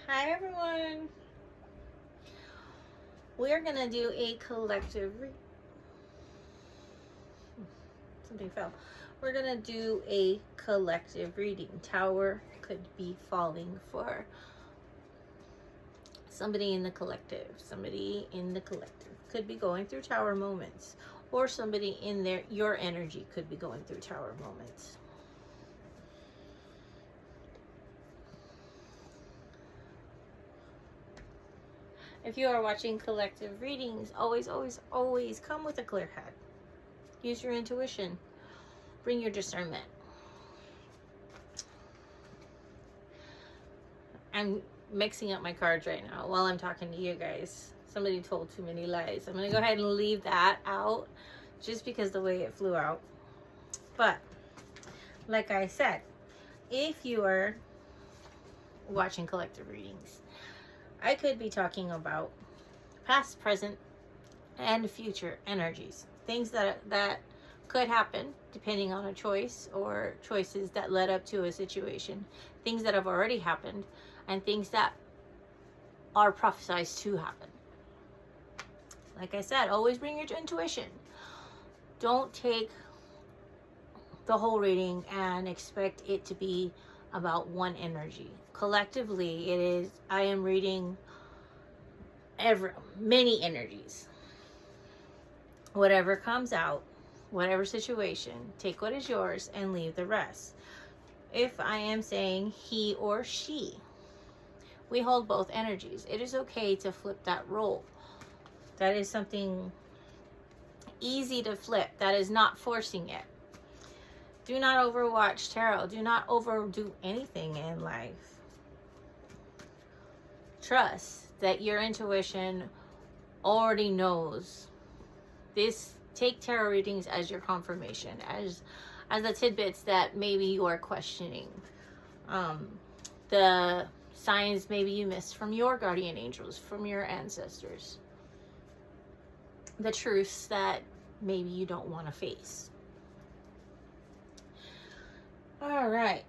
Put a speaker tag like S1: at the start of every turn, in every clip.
S1: Hi everyone. We're gonna do a collective something fell. We're gonna do a collective reading. Tower could be falling for somebody in the collective. Somebody in the collective could be going through tower moments, or somebody in there, your energy could be going through tower moments. If you are watching collective readings, always come with a clear head. Use your intuition. Bring your discernment. I'm mixing up my cards right now while I'm talking to you guys. Somebody told too many lies. I'm going to go ahead and leave that out just because the way it flew out. But like I said, if you are watching collective readings, I could be talking about past, present, and future energies. Things that could happen depending on a choice or choices that led up to a situation. Things that have already happened and things that are prophesied to happen. Like I said, always bring your intuition. Don't take the whole reading and expect it to be about one energy. Collectively, it is, I am reading many energies. Whatever comes out, whatever situation, take what is yours and leave the rest. If I am saying he or she, we hold both energies. It is okay to flip that role. That is something easy to flip. That is not forcing it. Do not overwatch tarot. Do not overdo anything in life. Trust that your intuition already knows. Take tarot readings as your confirmation, as the tidbits that maybe you are questioning. The signs maybe you missed from your guardian angels, from your ancestors. The truths that maybe you don't want to face. All right.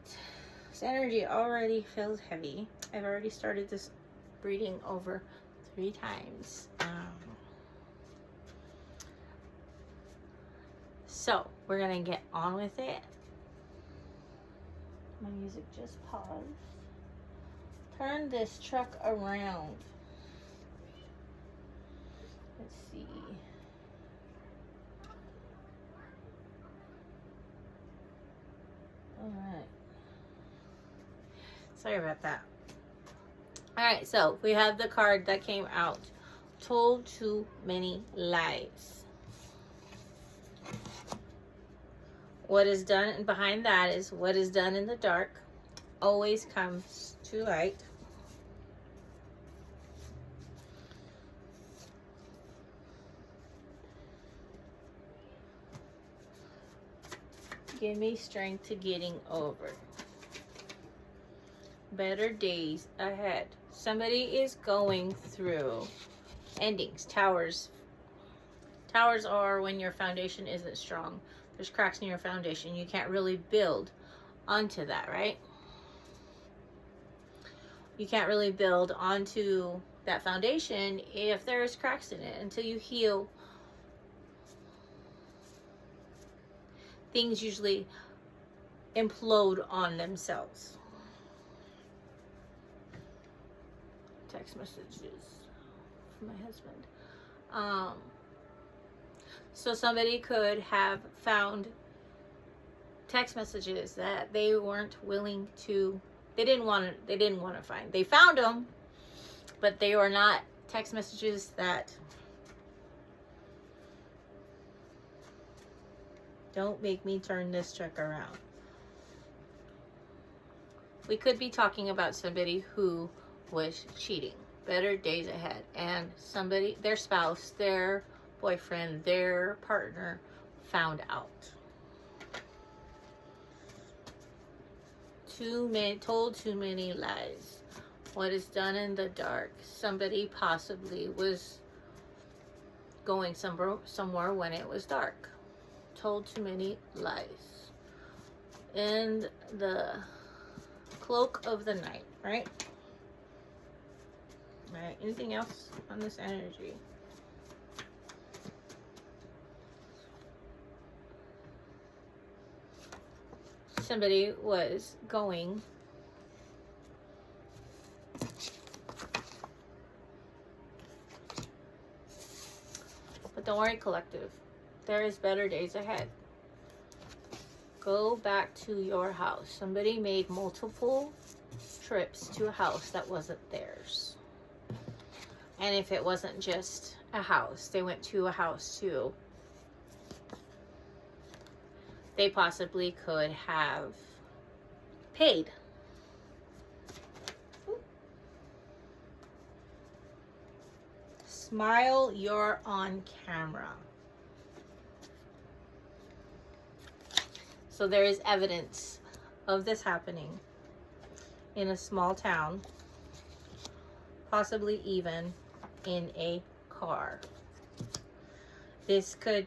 S1: This energy already feels heavy. I've already started this reading over 3 times. So we're gonna get on with it. My music just paused. Turn this truck around. Let's see. All right. Sorry about that. All right, so we have the card that came out. Told too many lies. What is done behind that is what is done in the dark always comes to light. Give me strength to getting over. Better days ahead. Somebody is going through endings. Towers are when your foundation isn't strong. There's cracks in your foundation. You can't really build onto that, right? You can't really build onto that foundation if there's cracks in it. Until you heal, things usually implode on themselves. Text messages from my husband. So somebody could have found text messages that they weren't willing to, they didn't want to find. They found them, but they were not text messages that don't make me turn this truck around. We could be talking about somebody who was cheating. Better days ahead. And somebody, their spouse, their boyfriend, their partner found out. Told too many lies. What is done in the dark. Somebody possibly was going somewhere when it was dark. Told too many lies. In the cloak of the night, right? Right? Anything else on this energy? Somebody was going but don't worry, collective. There is better days ahead. Go back to your house. Somebody made multiple trips to a house that wasn't theirs. And if it wasn't just a house, they went to a house too. They possibly could have paid. Smile, you're on camera. So there is evidence of this happening in a small town, possibly even in a car. This could,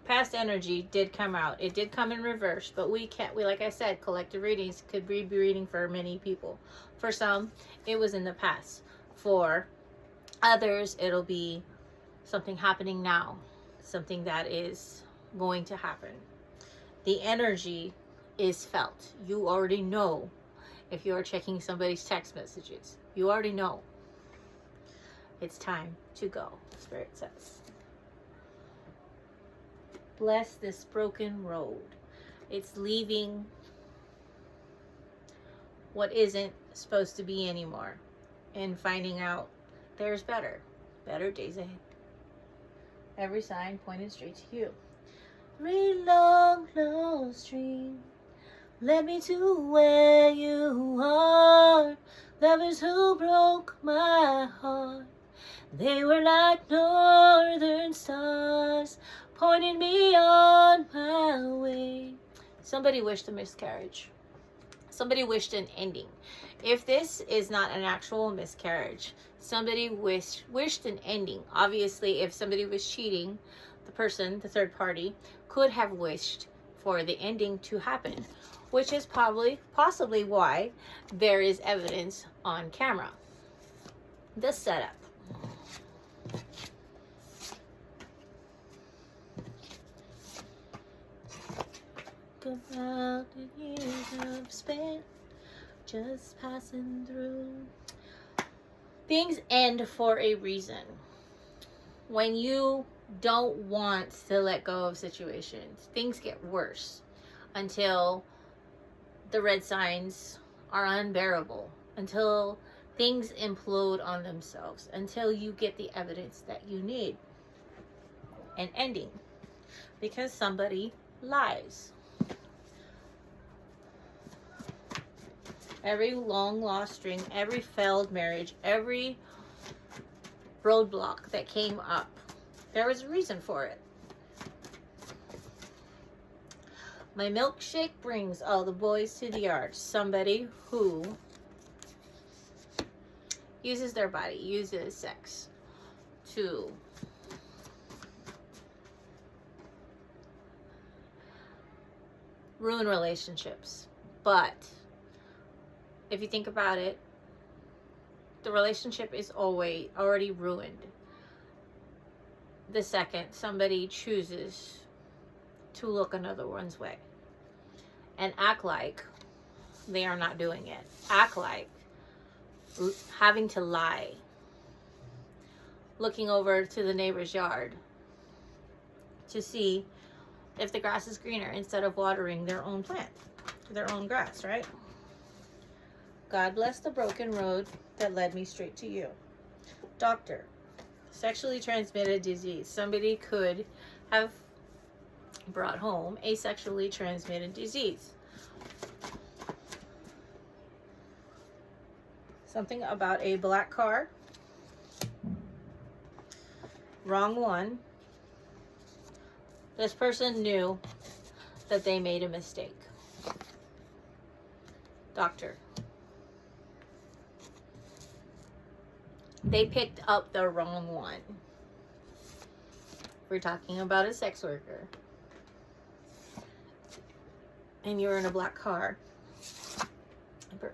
S1: past energy did come out. It did come in reverse, but we like I said, collective readings could be reading for many people. For some, it was in the past. For others, it'll be something happening now, something that is going to happen. The energy is felt. You already know. If you're checking somebody's text messages, you already know. It's time to go, Spirit says. Bless this broken road. It's leaving what isn't supposed to be anymore and finding out there's better days ahead. Every sign pointed straight to you. 3 long, long streams led me to where you are. Lovers who broke my heart, they were like northern stars, pointing me on my way. Somebody wished a miscarriage. Somebody wished an ending. If this is not an actual miscarriage, somebody wished an ending. Obviously, if somebody was cheating, the person, the third party, could have wished for the ending to happen, which is possibly why there is evidence on camera. The setup. About the years I've spent just passing through. Things end for a reason. When you don't want to let go of situations, things get worse until the red signs are unbearable, until things implode on themselves, until you get the evidence that you need. An ending. Because somebody lies. Every long lost string, every failed marriage, every roadblock that came up, there was a reason for it. My milkshake brings all the boys to the yard. Somebody who uses their body, uses sex to ruin relationships. But if you think about it, the relationship is already ruined the second somebody chooses to look another one's way and act like they are not doing it. Act like having to lie, looking over to the neighbor's yard to see if the grass is greener instead of watering their own plant, their own grass, right? God bless the broken road that led me straight to you. Doctor, sexually transmitted disease. Somebody could have brought home a sexually transmitted disease. Something about a black car. Wrong one. This person knew that they made a mistake. Doctor. They picked up the wrong one. We're talking about a sex worker. And you're in a black car.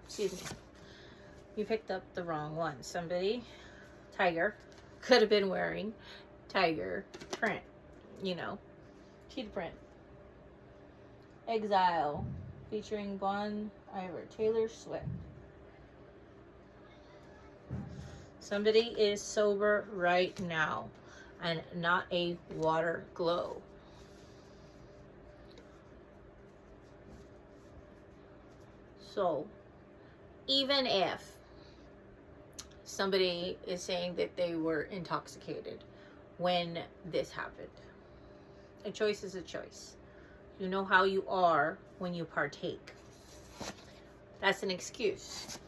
S1: Excuse me. You picked up the wrong one. Somebody, tiger, could have been wearing tiger print, you know, cheetah print. Exile, featuring Bon Iver, Taylor Swift. Somebody is sober right now and not a water glow. So, even if somebody is saying that they were intoxicated when this happened, a choice is a choice. You know how you are when you partake. That's an excuse.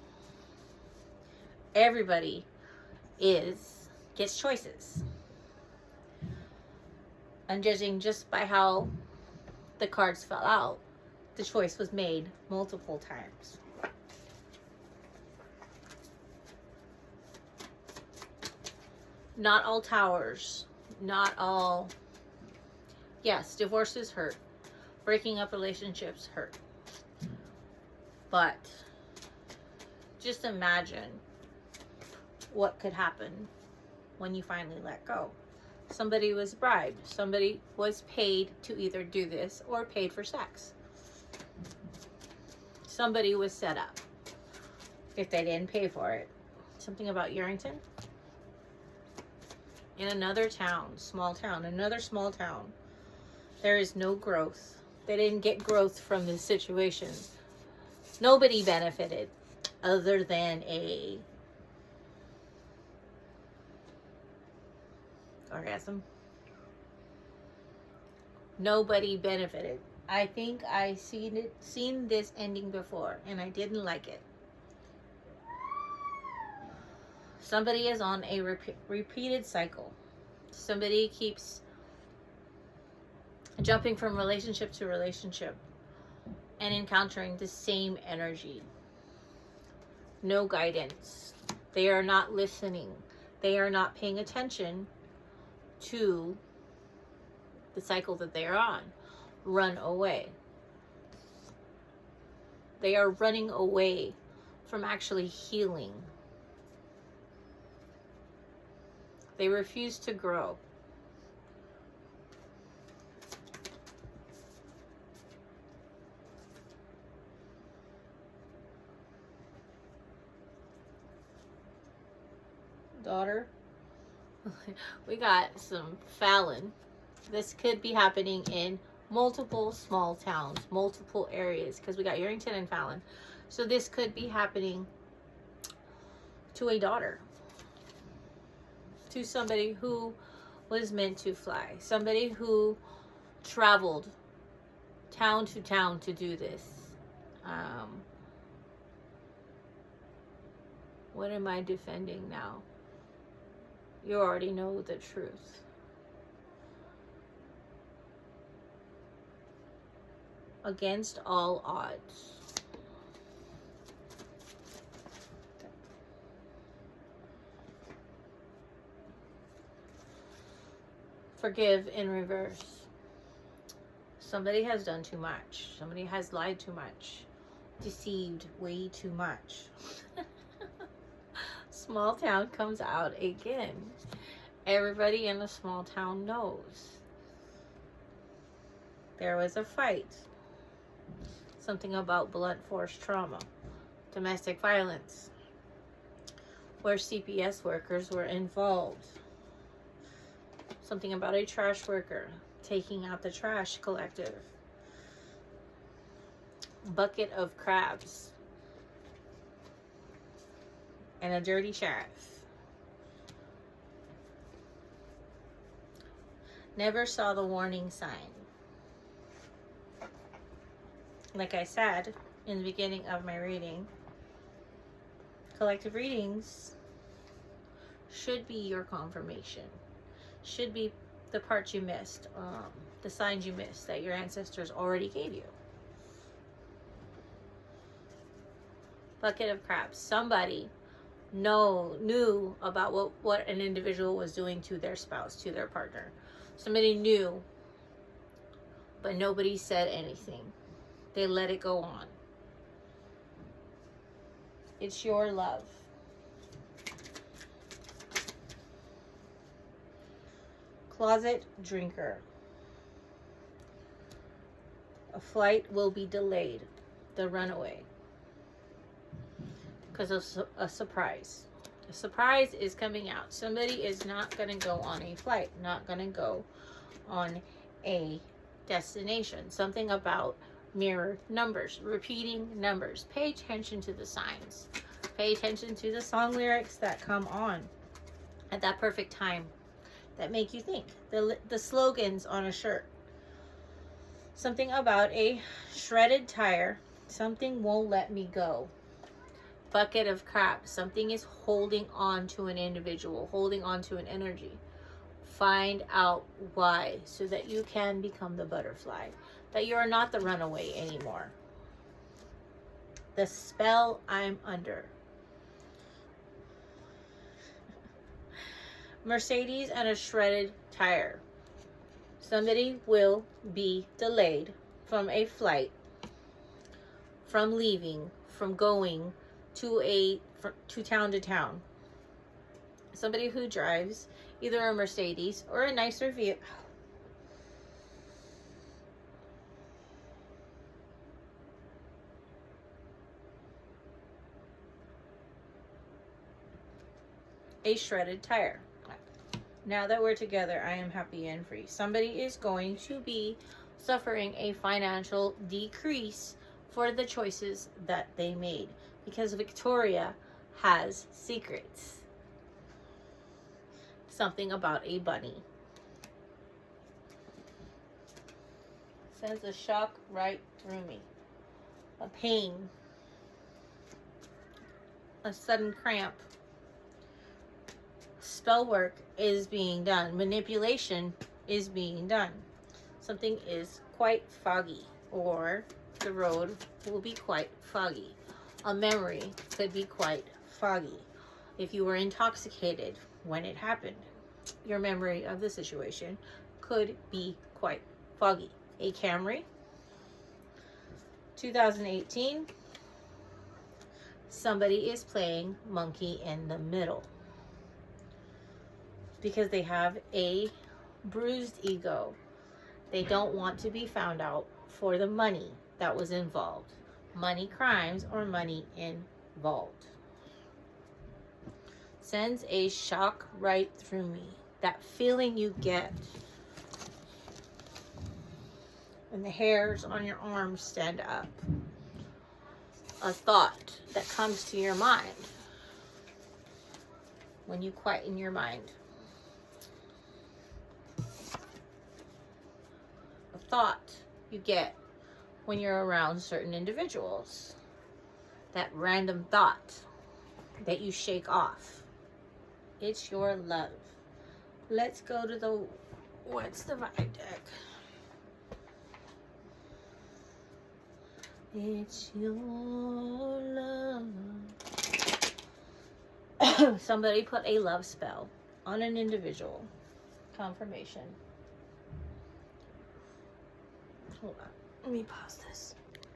S1: Everybody gets choices. And judging just by how the cards fell out, the choice was made multiple times. Not all towers, not all... Yes, divorces hurt. Breaking up relationships hurt. But just imagine what could happen when you finally let go. Somebody was bribed. Somebody was paid to either do this or paid for sex. Somebody was set up if they didn't pay for it. Something about Yerington. In another town, small town, another small town, there is no growth. They didn't get growth from this situation. Nobody benefited other than a orgasm. Nobody benefited. I think I seen this ending before and I didn't like it. Somebody is on a repeated cycle. Somebody keeps jumping from relationship to relationship and encountering the same energy. No guidance. They are not listening. They are not paying attention to the cycle that they are on. Run away. They are running away from actually healing. They refuse to grow. Daughter. We got some Fallon. This could be happening in multiple small towns, multiple areas, because we got Yerington and Fallon. So this could be happening to a daughter, to somebody who was meant to fly, somebody who traveled town to town to do this. What am I defending now? You already know the truth. Against all odds. Forgive in reverse. Somebody has done too much. Somebody has lied too much. Deceived way too much. Small town comes out again. Everybody in a small town knows. There was a fight. Something about blunt force trauma. Domestic violence. Where CPS workers were involved. Something about a trash worker taking out the trash collective. Bucket of crabs. And a dirty sheriff. Never saw the warning sign. Like I said in the beginning of my reading, collective readings should be your confirmation. Should be the parts you missed, the signs you missed that your ancestors already gave you. Bucket of crabs. Somebody knew about what an individual was doing to their spouse, to their partner. Somebody knew, but nobody said anything. They let it go on. It's your love. Closet drinker. A flight will be delayed. The runaway. Because of a surprise. A surprise is coming out. Somebody is not going to go on a flight. Not going to go on a destination. Something about mirrored numbers. Repeating numbers. Pay attention to the signs. Pay attention to the song lyrics that come on at that perfect time. That make you think. The slogans on a shirt. Something about a shredded tire. Something won't let me go. Bucket of crap. Something is holding on to an individual. Holding on to an energy. Find out why. So that you can become the butterfly. That you are not the runaway anymore. The spell I'm under. Mercedes and a shredded tire. Somebody will be delayed from a flight, from leaving, from going to town to town. Somebody who drives either a Mercedes or a nicer vehicle. A shredded tire. Now that we're together, I am happy and free. Somebody is going to be suffering a financial decrease for the choices that they made. Because Victoria has secrets. Something about a bunny. Sends a shock right through me. A pain. A sudden cramp. Spell work is being done. Manipulation is being done. Something is quite foggy, or the road will be quite foggy. A memory could be quite foggy. If you were intoxicated when it happened, your memory of the situation could be quite foggy. A Camry, 2018. Somebody is playing monkey in the middle. Because they have a bruised ego. They don't want to be found out for the money that was involved. Money crimes or money involved. Sends a shock right through me. That feeling you get when the hairs on your arms stand up. A thought that comes to your mind when you quieten your mind. Thought you get when you're around certain individuals. That random thought that you shake off. It's your love. Let's go to the, what's the vibe deck? It's your love. Somebody put a love spell on an individual. Confirmation. Hold on. Let me pause this.